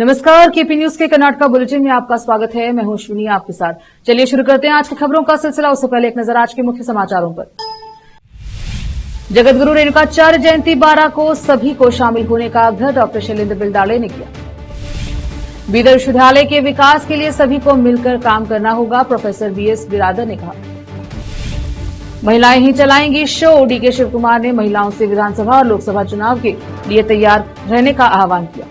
नमस्कार, KP news के Karnataka bulletin में आपका स्वागत है। मैं हूं अश्विनी आपके साथ। चलिए शुरू करते हैं आज की खबरों का सिलसिला। उससे पहले एक नजर आज के मुख्य समाचारों पर। जगतगुरु रेणुकाचार्य जयंती 12 को सभी को शामिल होने का आग्रह डॉक्टर शैलेंद्र बिलदाड़े ने किया। बीदर विश्वविद्यालय के विकास के लिए सभी को मिलकर काम करना होगा, प्रोफेसर बीएस बिरादर ने कहा। महिलाएं ही चलाएंगी शो, डीके शिव कुमार ने महिलाओं से विधानसभा और लोकसभा चुनाव के लिए तैयार रहने का आह्वान किया।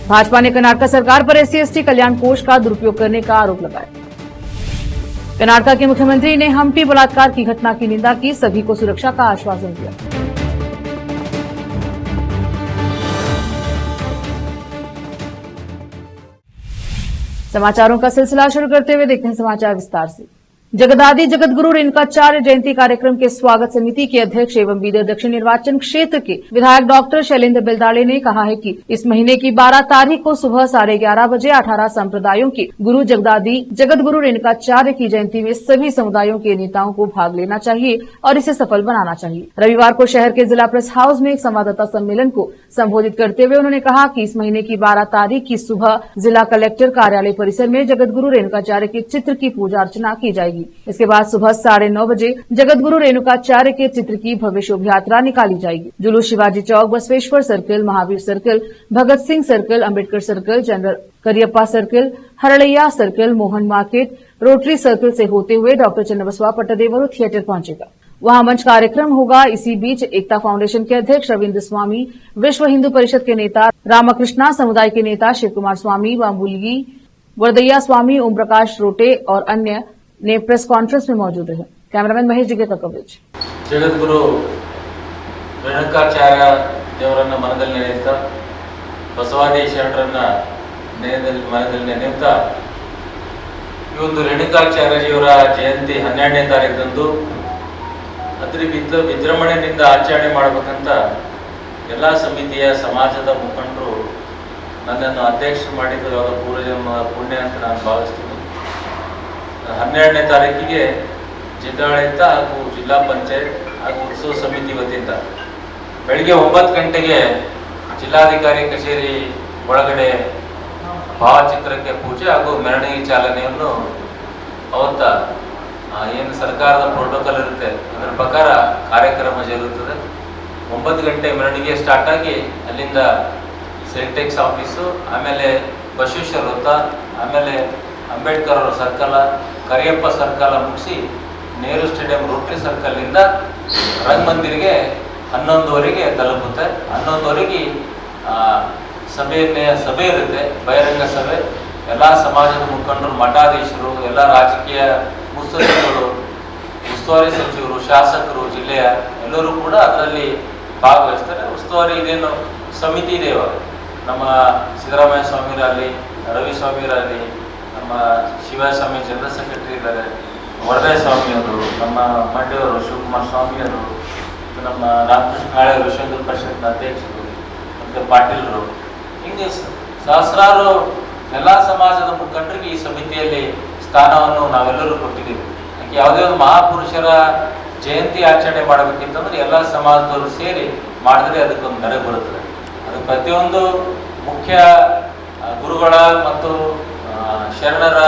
भाजपा ने कर्नाटक सरकार पर SC/ST कल्याण कोष का दुरुपयोग करने का आरोप लगाया। कर्नाटक के मुख्यमंत्री ने हम्पी बलात्कार की घटना की निंदा की, सभी को सुरक्षा का आश्वासन दिया। समाचारों का सिलसिला शुरू करते हुए देखते हैं समाचार विस्तार से। जगदादि जगतगुरु रेणुकाचार्य जयंती कार्यक्रम के स्वागत समिति के अध्यक्ष एवं बीदर दक्षिण निर्वाचन क्षेत्र के विधायक डॉक्टर शैलेंद्र बिलदाड़े ने कहा है कि इस महीने की 12 तारीख को सुबह 11:30 बजे 18 संप्रदायों के गुरु जगदादि जगतगुरु रेणुकाचार्य की जयंती में सभी समुदायों के नेताओं को भाग लेना चाहिए और इसे सफल बनाना चाहिए। रविवार को शहर के जिला प्रेस हाउस में एक संवाददाता सम्मेलन को संबोधित करते हुए उन्होंने कहा कि इस महीने की 12 तारीख की सुबह जिला कलेक्टर कार्यालय परिसर में जगतगुरु रेणुकाचार्य के चित्र की पूजा अर्चना की जाएगी। इसके बाद सुबह 9:30 बजे जगतगुरु रेणुकाचार्य के चित्र की भव्य शोभा यात्रा निकाली जाएगी। जुलूस Shivaji Chowk, Basaveshwar circle, Mahavir circle, Bhagat Singh circle, Ambedkar circle, General Cariappa circle, Hardaiya circle, Mohan market, Rotary circle से होते हुए डॉक्टर चन्नबसवा पट्टदेवरू थिएटर पहुंचेगा। वहां मंच कार्यक्रम होगा। इसी बीच एकता फाउंडेशन के अध्यक्ष रविन्द्र स्वामी, विश्व हिंदू परिषद के नेता रामकृष्णा, समुदाय के नेता शिव कुमार स्वामी, वामुलगी वरदैया स्वामी, ओम प्रकाश रोटे और अन्य ने प्रेस कॉन्फ्रेंस में मौजूद रहे। कैमरामैन महेश जिगे का कवरेज। जगद्गुरु रेणुकाचार्य देवरನ್ನ ಮನದಲ್ಲಿ ನೆನೆಯುತ್ತಾ ಬಸವಾದಿ ಶರಣರನ್ನ ಮನದಲ್ಲಿ ನೆನೆಯುತ್ತಾ ಇವತ್ತು ರೇಣುಕಾಚಾರ್ಯಜಿಯವರ ಜಯಂತಿ 12ನೇ ತಾರೀಖದಂದು ಅತಿ ವಿಜೃಂಭಣೆಯಿಂದ ಆಚರಣೆ ಮಾಡಬೇಕಂತ ಎಲ್ಲ ಸಮಿತಿಯ ಸಮಾಜದ ಮುಖಂಡರು ನನ್ನನ್ನು ಅಧ್ಯಕ್ಷ ಮಾಡಿದ್ದು ಅವರ ಪೂರ್ವಜನ್ಮ ಪುಣ್ಯ ಅಂತ ನಾನು ಭಾವಿಸ್ತೀನಿ। 12ನೇ ತಾರೀಕಿಗೆ ಜಿಲ್ಲಾಡಳಿತ ಹಾಗೂ ಜಿಲ್ಲಾ ಪಂಚಾಯತ್ ಹಾಗೂ ಉತ್ಸವ ಸಮಿತಿ ವತಿಯಿಂದ ಬೆಳಿಗ್ಗೆ 9 ಗಂಟೆಗೆ ಜಿಲ್ಲಾಧಿಕಾರಿ ಕಚೇರಿ ಒಳಗಡೆ ಭಾವಚಿತ್ರಕ್ಕೆ ಪೂಜೆ ಹಾಗೂ ಮೆರವಣಿಗೆ ಚಾಲನೆಯನ್ನು ಅವತ್ತ ಏನು ಸರ್ಕಾರದ ಪ್ರೋಟೋಕಾಲ್ ಇರುತ್ತೆ ಅದರ ಪ್ರಕಾರ ಕಾರ್ಯಕ್ರಮ ಜರುಗುತ್ತದೆ। 9 ಗಂಟೆ ಮೆರವಣಿಗೆ ಸ್ಟಾರ್ಟ್ ಆಗಿ ಅಲ್ಲಿಂದ ಸೆಂಟೆಕ್ಸ್ ಆಫೀಸು, ಆಮೇಲೆ ಬಸವೇಶ್ವರ ವೃತ್ತ, ಆಮೇಲೆ ಅಂಬೇಡ್ಕರ್ ಅವರ ಸರ್ಕಲ್, ಕರಿಯಪ್ಪ ಸರ್ಕಲ್ ಮುಗಿಸಿ ನೆಹರು ಸ್ಟೇಡಿಯಂ ರೋಟರಿ ಸರ್ಕಲ್ನಿಂದ ರಂಗಮಂದಿರಿಗೆ 11:15ಗೆ ತಲುಪುತ್ತೆ। 11:15ಗೆ ಸಭೆ ಇರುತ್ತೆ, ಬಹಿರಂಗ ಸಭೆ। ಎಲ್ಲ ಸಮಾಜದ ಮುಖಂಡರು, ಮಠಾಧೀಶರು, ಎಲ್ಲ ರಾಜಕೀಯ ಮುತ್ಸದ್ದಿಗಳು, ಉಸ್ತುವಾರಿ ಸಚಿವರು, ಶಾಸಕರು, ಜಿಲ್ಲೆಯ ಎಲ್ಲರೂ ಕೂಡ ಅದರಲ್ಲಿ ಭಾಗವಹಿಸ್ತಾರೆ। ಉಸ್ತುವಾರಿ ಇದೇನು ಸಮಿತಿ ಇದೆ, ನಮ್ಮ ಸಿದ್ದರಾಮಯ್ಯ ಸ್ವಾಮಿರಾಗಲಿ, ರವಿ ಸ್ವಾಮಿರಾಗಲಿ, ನಮ್ಮ ಶಿವಸ್ವಾಮಿ ಜನರಲ್ ಸೆಕ್ರೆಟರಿ ಇದ್ದಾರೆ, ವರದಯ ಸ್ವಾಮಿಯವರು, ನಮ್ಮ ಮಂಡ್ಯವರು ಶಿವಕುಮಾರ್ ಸ್ವಾಮಿಯವರು, ನಮ್ಮ ರಾಮಕೃಷ್ಣ ನಾಳೆ ವಿಶ್ವ ಪರಿಷತ್ನ ಅಧ್ಯಕ್ಷರು, ಮತ್ತು ಪಾಟೀಲರು, ಹಿಂಗೆ ಸಹಸ್ರಾರು ಎಲ್ಲ ಸಮಾಜದ ಮುಖಂಡರಿಗೆ ಈ ಸಮಿತಿಯಲ್ಲಿ ಸ್ಥಾನವನ್ನು ನಾವೆಲ್ಲರೂ ಕೊಟ್ಟಿದ್ದೀವಿ। ಯಾವುದೇ ಒಂದು ಮಹಾಪುರುಷರ ಜಯಂತಿ ಆಚರಣೆ ಮಾಡಬೇಕಿತ್ತಂದ್ರೆ ಎಲ್ಲ ಸಮಾಜದವರು ಸೇರಿ ಮಾಡಿದ್ರೆ ಅದಕ್ಕೊಂದು ಮೆರೆ ಬರುತ್ತದೆ। ಅದು ಪ್ರತಿಯೊಂದು ಮುಖ್ಯ ಗುರುಗಳ ಮತ್ತು ಶರಣರ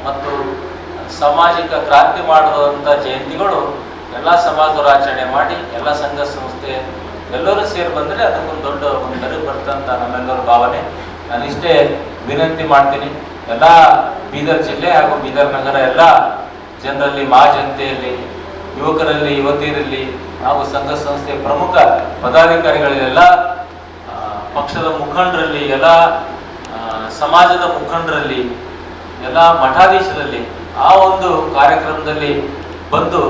ಮತ್ತು ಸಾಮಾಜಿಕ ಕ್ರಾಂತಿ ಮಾಡುವಂಥ ಜಯಂತಿಗಳು ಎಲ್ಲ ಸಮಾಜದವರು ಆಚರಣೆ ಮಾಡಿ ಎಲ್ಲ ಸಂಘ ಸಂಸ್ಥೆ ಎಲ್ಲರೂ ಸೇರಿ ಬಂದರೆ ಅದಕ್ಕೊಂದು ದೊಡ್ಡ ಒಂದು ಮೆರುಗು ಬರ್ತಂತ ನಮ್ಮೆಲ್ಲರ ಭಾವನೆ। ನಾನಿಷ್ಟೇ ವಿನಂತಿ ಮಾಡ್ತೀನಿ, ಎಲ್ಲ ಬೀದರ್ ಜಿಲ್ಲೆ ಹಾಗೂ ಬೀದರ್ ನಗರ ಎಲ್ಲ ಜನರಲ್ಲಿ, ಮಹಾಜನತೆಯಲ್ಲಿ, ಯುವಕರಲ್ಲಿ, ಯುವತಿಯರಲ್ಲಿ ಹಾಗೂ ಸಂಘ ಸಂಸ್ಥೆಯ ಪ್ರಮುಖ ಪದಾಧಿಕಾರಿಗಳೆಲ್ಲ, ಪಕ್ಷದ ಮುಖಂಡರಲ್ಲಿ, ಎಲ್ಲ ಸಮಾಜದ ಮುಖಂಡರಲ್ಲಿ, ಎಲ್ಲ ಮಠಾಧೀಶರಲ್ಲಿ ಆ ಒಂದು ಕಾರ್ಯಕ್ರಮದಲ್ಲಿ ಬಂದು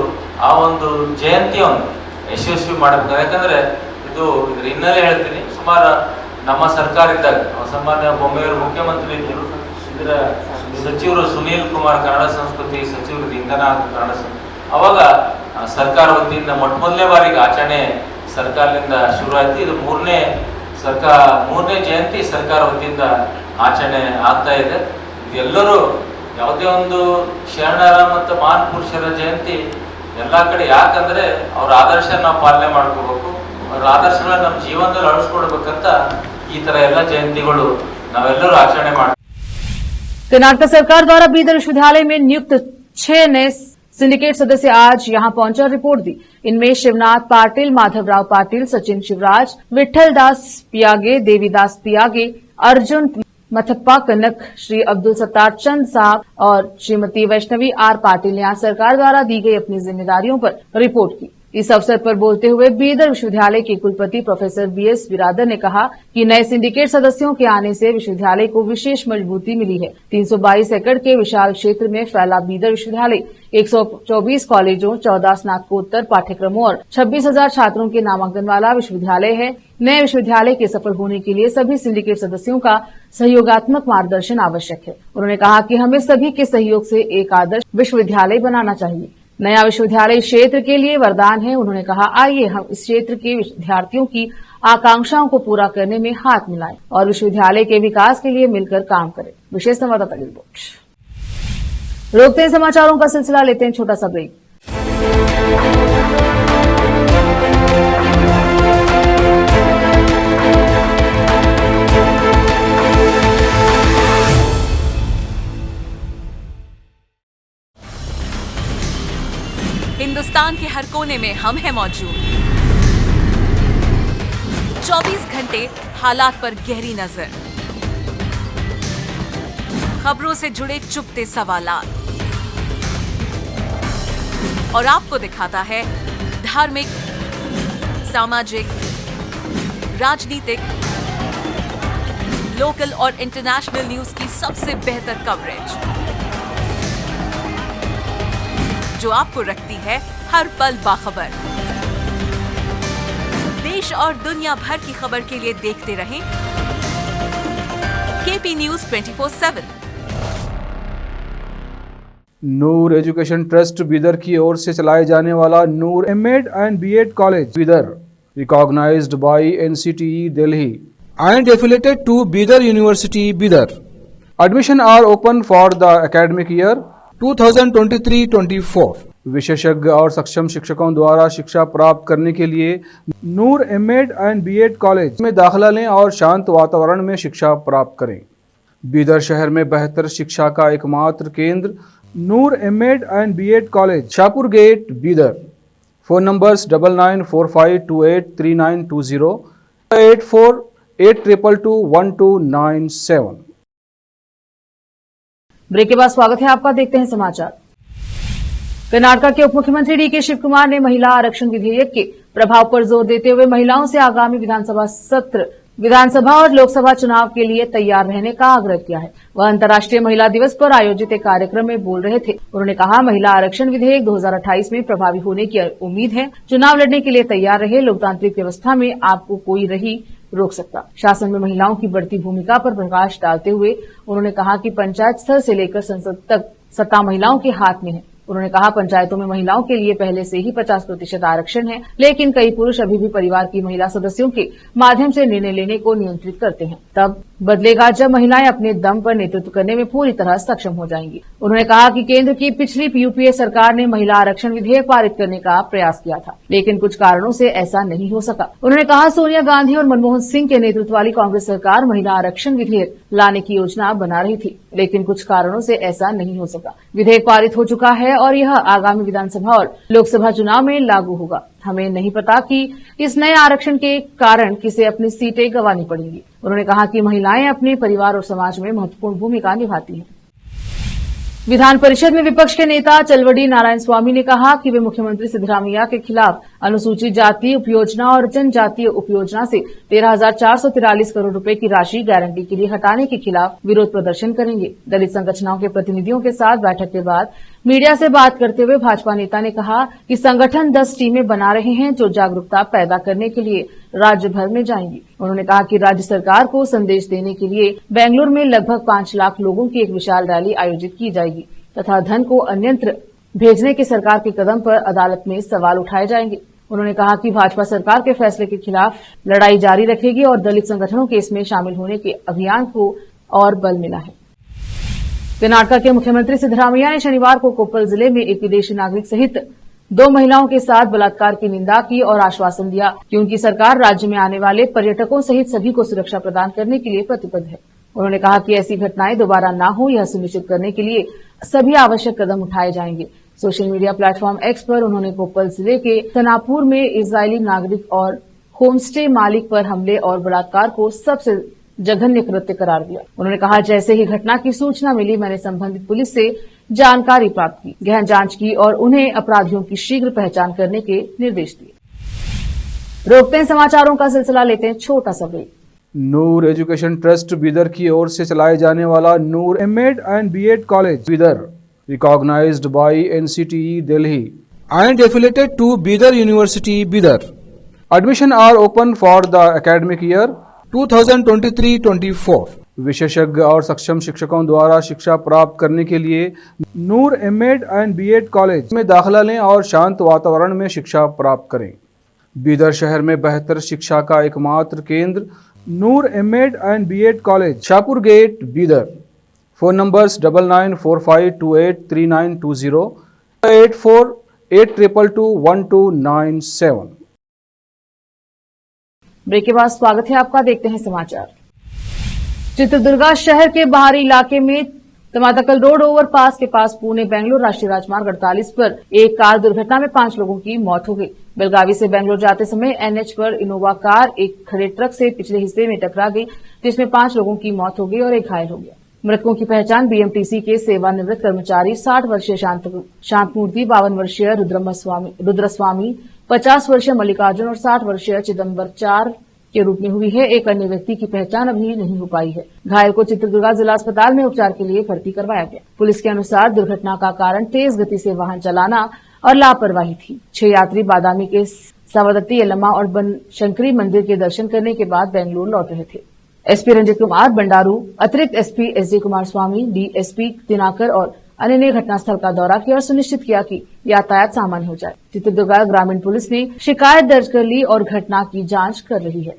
ಆ ಒಂದು ಜಯಂತಿಯನ್ನು ಯಶಸ್ವಿ ಮಾಡಬೇಕು। ಯಾಕಂದರೆ ಇದ್ರ ಹಿನ್ನೆಲೆ ಹೇಳ್ತೀನಿ, ಸುಮಾರು ನಮ್ಮ ಸರ್ಕಾರ ಇದ್ದಾಗ ಸಾಮಾನ್ಯ ಬೊಮ್ಮೆಯವರು ಮುಖ್ಯಮಂತ್ರಿ ಇದ್ದರು, ಇದರ ಸಚಿವರು ಸುನೀಲ್ ಕುಮಾರ್ ಕನ್ನಡ ಸಂಸ್ಕೃತಿ ಸಚಿವರು, ಇಂಧನ ಕನ್ನಡ ಅವಾಗ ಸರ್ಕಾರ ವತಿಯಿಂದ ಮೊದಲನೇ ಬಾರಿಗೆ ಆಚರಣೆ ಸರ್ಕಾರದಿಂದ ಶುರುವಾಯಿತು। ಇದು ಮೂರನೇ ಜಯಂತಿ ಸರ್ಕಾರ ವತಿಯಿಂದ ಆಚರಣೆ ಆಗ್ತಾ ಇದೆ। ಎಲ್ಲರೂ ಯಾವುದೇ ಒಂದು ಶರಣರ ಮತ್ತು ಮಹಾನ್ ಪುರುಷರ ಜಯಂತಿ ಎಲ್ಲ ಕಡೆ, ಯಾಕಂದ್ರೆ ಅವ್ರ ಆದರ್ಶ ನಾವು ಪಾಲನೆ ಮಾಡ್ಕೋಬೇಕು, ಅವ್ರ ಆದರ್ಶಗಳನ್ನ ನಮ್ಮ ಜೀವನದಲ್ಲಿ ಅಳಿಸ್ಕೊಡ್ಬೇಕಂತ ಈ ತರ ಎಲ್ಲ ಜಯಂತಿಗಳು ನಾವೆಲ್ಲರೂ ಆಚರಣೆ ಮಾಡ್ತೀವಿ. कर्नाटक सरकार द्वारा बीदर विश्वविद्यालय में नियुक्त 6 नए सिंडिकेट सदस्य आज यहां पहुंचे और रिपोर्ट दी। इनमें शिवनाथ पाटिल, माधवराव पाटिल, सचिन शिवराज, विठल दास पियागे, देवीदास पियागे, अर्जुन मथप्पा कनक, श्री अब्दुल सत्तार चंद साहब और श्रीमती वैष्णवी आर पाटिल ने आज सरकार द्वारा दी गई अपनी जिम्मेदारियों पर रिपोर्ट की। इस अवसर पर बोलते हुए बीदर विश्वविद्यालय के कुलपति प्रोफेसर बीएस बिरादर ने कहा कि नए सिंडिकेट सदस्यों के आने से विश्वविद्यालय को विशेष मजबूती मिली है। 322 एकड़ के विशाल क्षेत्र में फैला बीदर विश्वविद्यालय 124 कॉलेजों, 14 स्नातकोत्तर पाठ्यक्रमों और 26,000 छात्रों के नामांकन वाला विश्वविद्यालय है। नए विश्वविद्यालय के सफल होने के लिए सभी सिंडिकेट सदस्यों का सहयोगात्मक मार्गदर्शन आवश्यक है। उन्होंने कहा कि हमें सभी के सहयोग से एक आदर्श विश्वविद्यालय बनाना चाहिए। नया विश्वविद्यालय क्षेत्र के लिए वरदान है। उन्होंने कहा, आइए हम इस क्षेत्र के विद्यार्थियों की आकांक्षाओं को पूरा करने में हाथ मिलाएं और विश्वविद्यालय के विकास के लिए मिलकर काम करें। विशेष संवाददाता की रिपोर्ट। रोकते हैं समाचारों का सिलसिला, लेते हैं छोटा सा ब्रेक। हिंदुस्तान के हर कोने में हम हैं मौजूद। 24 घंटे हालात पर गहरी नजर, खबरों से जुड़े चुपते सवालात और आपको दिखाता है धार्मिक, सामाजिक, राजनीतिक, लोकल और इंटरनेशनल न्यूज की सबसे बेहतर कवरेज जो आपको रखती है हर पल बाखबर। देश और दुनिया भर की खबर के लिए देखते रहें KP news 24/7। Noor education trust Bidar की ओर से चलाए जाने वाला Noor M Ed and B Ed college Bidar, recognised by NCTE Delhi and affiliated to Bidar University, Bidar. Admission are open for the academic year 2023-24. विशेषज्ञ और सक्षम शिक्षकों द्वारा शिक्षा प्राप्त करने के लिए नूर एमएड एंड बीएड कॉलेज में दाखिला लें और शांत वातावरण में शिक्षा प्राप्त करें। बीदर शहर में बेहतर शिक्षा का एकमात्र केंद्र Noor M Ed and B Ed college, Shahpur gate, Bidar. Phone numbers 9945283920, 8482221297। Break के बाद स्वागत है आपका, देखते हैं समाचार। कर्नाटक के उप मुख्यमंत्री डीके शिव कुमार ने महिला आरक्षण विधेयक के प्रभाव पर जोर देते हुए महिलाओं से आगामी विधानसभा और लोकसभा चुनाव के लिए तैयार रहने का आग्रह किया है। वह अंतर्राष्ट्रीय महिला दिवस पर आयोजित एक कार्यक्रम में बोल रहे थे। उन्होंने कहा, महिला आरक्षण विधेयक 2028 में प्रभावी होने की उम्मीद है। चुनाव लड़ने के लिए तैयार रहे। लोकतांत्रिक व्यवस्था में आपको कोई नहीं रोक सकता। शासन में महिलाओं की बढ़ती भूमिका पर प्रकाश डालते हुए उन्होंने कहा कि पंचायत स्तर से लेकर संसद तक सत्ता महिलाओं के हाथ में है। उन्होंने कहा, पंचायतों में महिलाओं के लिए पहले से ही 50% आरक्षण है, लेकिन कई पुरुष अभी भी परिवार की महिला सदस्यों के माध्यम से निर्णय लेने को नियंत्रित करते हैं। तब बदलेगा जब महिलाएं अपने दम पर नेतृत्व करने में पूरी तरह सक्षम हो जाएंगी। उन्होंने कहा कि केंद्र की पिछली यूपीए सरकार ने महिला आरक्षण विधेयक पारित करने का प्रयास किया था, लेकिन कुछ कारणों से ऐसा नहीं हो सका। उन्होंने कहा, सोनिया गांधी और मनमोहन सिंह के नेतृत्व वाली कांग्रेस सरकार महिला आरक्षण विधेयक लाने की योजना बना रही थी, लेकिन कुछ कारणों से ऐसा नहीं हो सका। विधेयक पारित हो चुका है और यह आगामी विधानसभा और लोकसभा चुनाव में लागू होगा। हमें नहीं पता कि इस नए आरक्षण के कारण किसे अपनी सीटें गंवानी पड़ेंगी। उन्होंने कहा कि महिलाएं अपने परिवार और समाज में महत्वपूर्ण भूमिका निभाती हैं। विधान परिषद में विपक्ष के नेता चलवडी नारायण स्वामी ने कहा कि वे मुख्यमंत्री सिद्धरामैया के खिलाफ अनुसूचित जाति उपयोजना और जनजातीय उपयोजना से 13,443 करोड़ रुपए की राशि गारंटी के लिए हटाने के खिलाफ विरोध प्रदर्शन करेंगे। दलित संगठनों के प्रतिनिधियों के साथ बैठक के बाद मीडिया से बात करते हुए भाजपा नेता ने कहा कि संगठन 10 टीमें बना रहे हैं जो जागरूकता पैदा करने के लिए राज्य भर में जाएंगी। उन्होंने कहा कि राज्य सरकार को संदेश देने के लिए बेंगलुरु में लगभग 5 लाख लोगों की एक विशाल रैली आयोजित की जाएगी तथा धन को अन्यत्र भेजने के सरकार के कदम पर अदालत में सवाल उठाए जाएंगे। उन्होंने कहा कि भाजपा सरकार के फैसले के खिलाफ लड़ाई जारी रखेगी और दलित संगठनों के इसमें शामिल होने के अभियान को और बल मिला है। कर्नाटक के मुख्यमंत्री सिद्धरामैया ने शनिवार को कोप्पल जिले में एक विदेशी नागरिक सहित 2 महिलाओं के साथ बलात्कार की निंदा की और आश्वासन दिया कि उनकी सरकार राज्य में आने वाले पर्यटकों सहित सभी को सुरक्षा प्रदान करने के लिए प्रतिबद्ध है। उन्होंने कहा कि ऐसी घटनाएं दोबारा न हो, यह सुनिश्चित करने के लिए सभी आवश्यक कदम उठाए जाएंगे। सोशल मीडिया प्लेटफॉर्म एक्स पर उन्होंने कोप्पल जिले के सनापुर में इजरायली नागरिक और होमस्टे मालिक पर हमले और बलात्कार को सबसे जघन्य कृत्य करार दिया। उन्होंने कहा, जैसे ही घटना की सूचना मिली, मैंने संबंधित पुलिस से जानकारी प्राप्त की, गहन जांच की और उन्हें अपराधियों की शीघ्र पहचान करने के निर्देश दिए। रोकते हैं समाचारों का सिलसिला, लेते हैं छोटा सा break. Noor education trust Bidar की ओर से चलाए जाने वाला Noor M Ed and B Ed college Bidar, recognised by NCTE Delhi and affiliated to Bidar University, Bidar. Admission are open for the academic year 2023-24. विशेषज्ञ और सक्षम शिक्षकों द्वारा शिक्षा प्राप्त करने के लिए नूर एमएड एंड बीएड कॉलेज में दाखिला लें और शांत वातावरण में शिक्षा प्राप्त करें। बीदर शहर में बेहतर शिक्षा का एकमात्र केंद्र Noor M Ed and B Ed college, Shahpur gate, Bidar. Phone numbers 9945283920, 8482221297। Break के बाद स्वागत है आपका, देखते हैं समाचार। चित्रदुर्गा शहर के बाहरी इलाके में तमातकल रोड ओवरपास के पास पुणे बेंगलुरु राष्ट्रीय राजमार्ग 48 पर एक कार दुर्घटना में 5 लोगों की मौत हो गई। बेलगावी से बेंगलुरु जाते समय एनएच पर इनोवा कार एक खड़े ट्रक से पिछले हिस्से में टकरा गई, जिसमें 5 लोगों की मौत हो गई और एक घायल हो गया। मृतकों की पहचान बीएमटीसी के सेवानिवृत्त कर्मचारी 60 वर्षीय शांतमूर्ति, 52 वर्षीय रुद्रस्वामी, 50 वर्षीय मल्लिकार्जुन और 60 वर्षीय चिदम्बरचार के रूप में हुई है। एक अन्य व्यक्ति की पहचान अभी नहीं हो पाई है। घायल को चित्रदुर्गा जिला अस्पताल में उपचार के लिए भर्ती करवाया गया। पुलिस के अनुसार दुर्घटना का कारण तेज गति से वाहन चलाना और लापरवाही थी। 6 यात्री बादामी के सवादत्ती यल्लम्मा और बनशंकरी मंदिर के दर्शन करने के बाद बेंगलुरु लौट रहे थे। एसपी रंजित कुमार भंडारू, अतिरिक्त एसपी एसडी कुमार स्वामी, डीएसपी दिनाकर और अन्य ने घटनास्थल का दौरा किया और सुनिश्चित किया कि यातायात सामान्य हो जाए। चित्रदुर्गा ग्रामीण पुलिस ने शिकायत दर्ज कर ली और घटना की जांच कर रही है।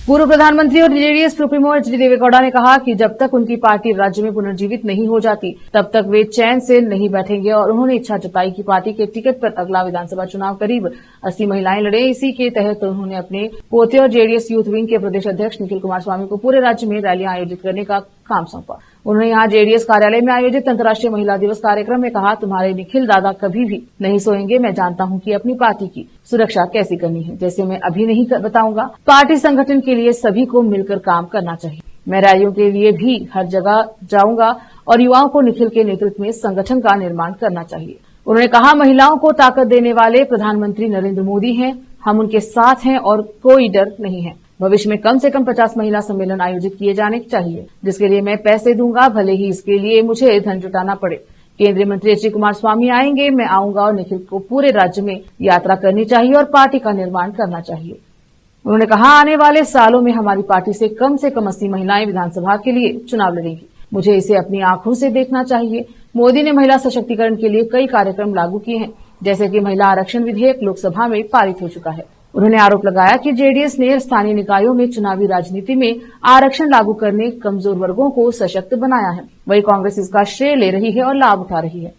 पूर्व प्रधानमंत्री और जेडीएस सुप्रीमो एचडी देवेगौड़ा ने कहा कि जब तक उनकी पार्टी राज्य में पुनर्जीवित नहीं हो जाती, तब तक वे चैन से नहीं बैठेंगे और उन्होंने इच्छा जताई कि पार्टी के टिकट पर अगला विधानसभा चुनाव करीब 80 महिलाएं लड़े। इसी के तहत उन्होंने अपने पोते और जेडीएस यूथ विंग के प्रदेश अध्यक्ष निखिल कुमार स्वामी को पूरे राज्य में रैलियां आयोजित करने का काम सौंपा। उन्होंने यहां जेडीएस कार्यालय में आयोजित अंतर्राष्ट्रीय महिला दिवस कार्यक्रम में कहा, तुम्हारे निखिल दादा कभी भी नहीं सोएंगे। मैं जानता हूं कि अपनी पार्टी की सुरक्षा कैसे करनी है, जैसे मैं अभी नहीं बताऊंगा। पार्टी संगठन के लिए सभी को मिलकर काम करना चाहिए। मैं रैलियों के लिए भी हर जगह जाऊंगा और युवाओं को निखिल के नेतृत्व में संगठन का निर्माण करना चाहिए। उन्होंने कहा, महिलाओं को ताकत देने वाले प्रधानमंत्री नरेंद्र मोदी हैं, हम उनके साथ हैं और कोई डर नहीं है। भविष्य में कम से कम 50 महिला सम्मेलन आयोजित किए जाने चाहिए, जिसके लिए मैं पैसे दूंगा, भले ही इसके लिए मुझे धन जुटाना पड़े। केंद्रीय मंत्री एचडी कुमार स्वामी आएंगे, मैं आऊंगा और निखिल को पूरे राज्य में यात्रा करनी चाहिए और पार्टी का निर्माण करना चाहिए। उन्होंने कहा, आने वाले सालों में हमारी पार्टी से कम 80 महिलाएं विधानसभा के लिए चुनाव लड़ेंगी। मुझे इसे अपनी आंखों से देखना चाहिए। मोदी ने महिला सशक्तिकरण के लिए कई कार्यक्रम लागू किए हैं, जैसे कि महिला आरक्षण विधेयक लोकसभा में पारित हो चुका है। उन्होंने आरोप लगाया कि जेडीएस ने स्थानीय निकायों में चुनावी राजनीति में आरक्षण लागू करने कमजोर वर्गों को सशक्त बनाया है, वही कांग्रेस इसका श्रेय ले रही है और लाभ उठा रही है।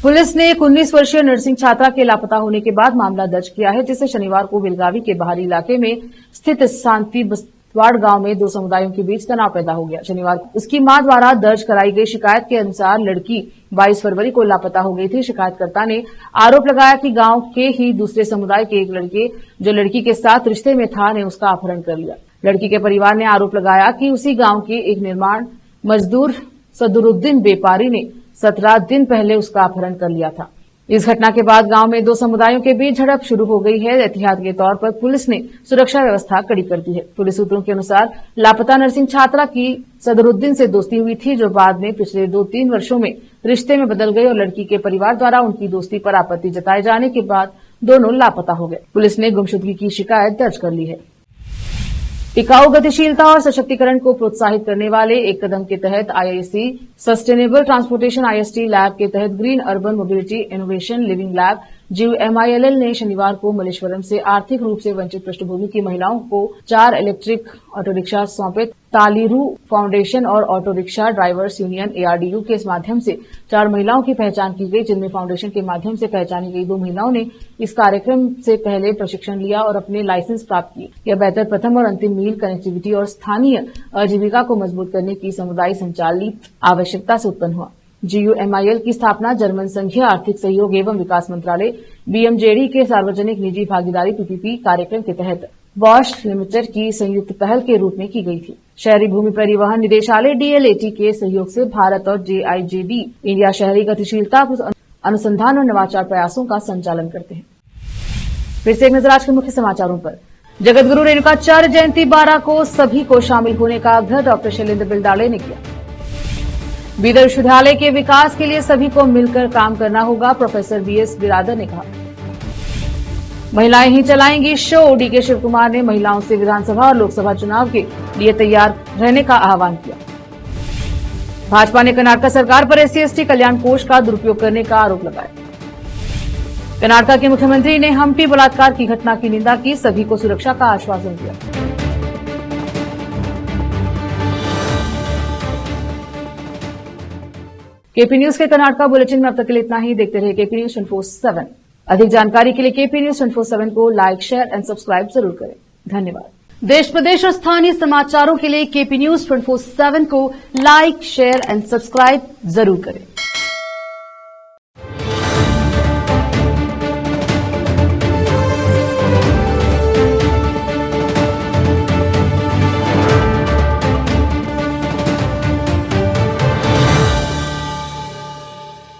पुलिस ने एक 19 वर्षीय नर्सिंग छात्रा के लापता होने के बाद मामला दर्ज किया है, जिसे शनिवार को बेलगावी के बाहरी इलाके में स्थित शांति बस्तवाड़ गांव में 2 समुदायों के बीच तनाव पैदा हो गया। शनिवार को उसकी मां द्वारा दर्ज कराई गई शिकायत के अनुसार लड़की 22 फरवरी को लापता हो गई थी। शिकायतकर्ता ने आरोप लगाया कि गांव के ही दूसरे समुदाय के एक लड़के जो लड़की के साथ रिश्ते में था ने उसका अपहरण कर लिया। लड़की के परिवार ने आरोप लगाया कि उसी गांव के एक निर्माण मजदूर सदरुद्दीन बेपारी ने 17 दिन पहले उसका अपहरण कर लिया था। इस घटना के बाद गांव में 2 समुदायों के बीच झड़प शुरू हो गई है। एहतियात के तौर पर पुलिस ने सुरक्षा व्यवस्था कड़ी कर दी है। पुलिस सूत्रों के अनुसार लापता नर्सिंग छात्रा की सदरुद्दीन से दोस्ती हुई थी, जो बाद में पिछले 2-3 वर्षों में रिश्ते में बदल गई और लड़की के परिवार द्वारा उनकी दोस्ती पर आपत्ति जताए जाने के बाद दोनों लापता हो गए। पुलिस ने गुमशुदगी की शिकायत दर्ज कर ली है। टिकाऊ गतिशीलता और सशक्तिकरण को प्रोत्साहित करने वाले एक कदम के तहत IIC sustainable transportation IST lab के तहत green urban mobility innovation living lab GUMILL ने शनिवार को मल्लेश्वरम से आर्थिक रूप से वंचित पृष्ठभूमि की महिलाओं को 4 इलेक्ट्रिक ऑटो रिक्शा सौंपे। तालीरू फाउंडेशन और auto rickshaw drivers union ARDU के माध्यम से 4 महिलाओं की पहचान की गई, जिनमें फाउंडेशन के माध्यम से पहचानी गई 2 महिलाओं ने इस कार्यक्रम से पहले प्रशिक्षण लिया और अपने लाइसेंस प्राप्त किए। यह बेहतर प्रथम और अंतिम मील कनेक्टिविटी और स्थानीय आजीविका को मजबूत करने की समुदाय संचालित आवश्यकता से उत्पन्न हुआ। GUMIL की स्थापना जर्मन संघीय आर्थिक सहयोग एवं विकास मंत्रालय BMJD के सार्वजनिक निजी भागीदारी PPP कार्यक्रम के तहत बॉश लिमिटेड की संयुक्त पहल के रूप में की गई थी। शहरी भूमि परिवहन निदेशालय DLAT के सहयोग से भारत और JIJD इंडिया शहरी गतिशीलता, अनुसंधान और नवाचार प्रयासों का संचालन करते हैं। फिर से एक नजर आज के मुख्य समाचारों पर। जगतगुरु रेणुकाचार्य जयंती 12 को सभी को शामिल होने का आग्रह डॉक्टर शैलेंद्र बिलदाड़े ने किया। बीदर विश्वविद्यालय के विकास के लिए सभी को मिलकर काम करना होगा, प्रोफेसर VS बिरादर ने कहा। महिलाएं ही चलाएंगी शो, DK शिव कुमार ने महिलाओं से विधानसभा और लोकसभा चुनाव के लिए तैयार रहने का आह्वान किया। भाजपा ने कर्नाटक सरकार पर SC/ST कल्याण कोष का दुरुपयोग करने का आरोप लगाया। कर्नाटक के मुख्यमंत्री ने हम्पी बलात्कार की घटना की निंदा की, सभी को सुरक्षा का आश्वासन दिया। KP न्यूज के कर्नाटक बुलेटिन में अब तक के लिए इतना ही। देखते रहिए KP न्यूज 24/7। अधिक जानकारी के लिए KP न्यूज 24/7 को लाइक, शेयर एंड सब्सक्राइब जरूर करें। धन्यवाद। देश प्रदेश और स्थानीय समाचारों के लिए KP न्यूज 24/7 को लाइक, शेयर एंड सब्सक्राइब जरूर करें।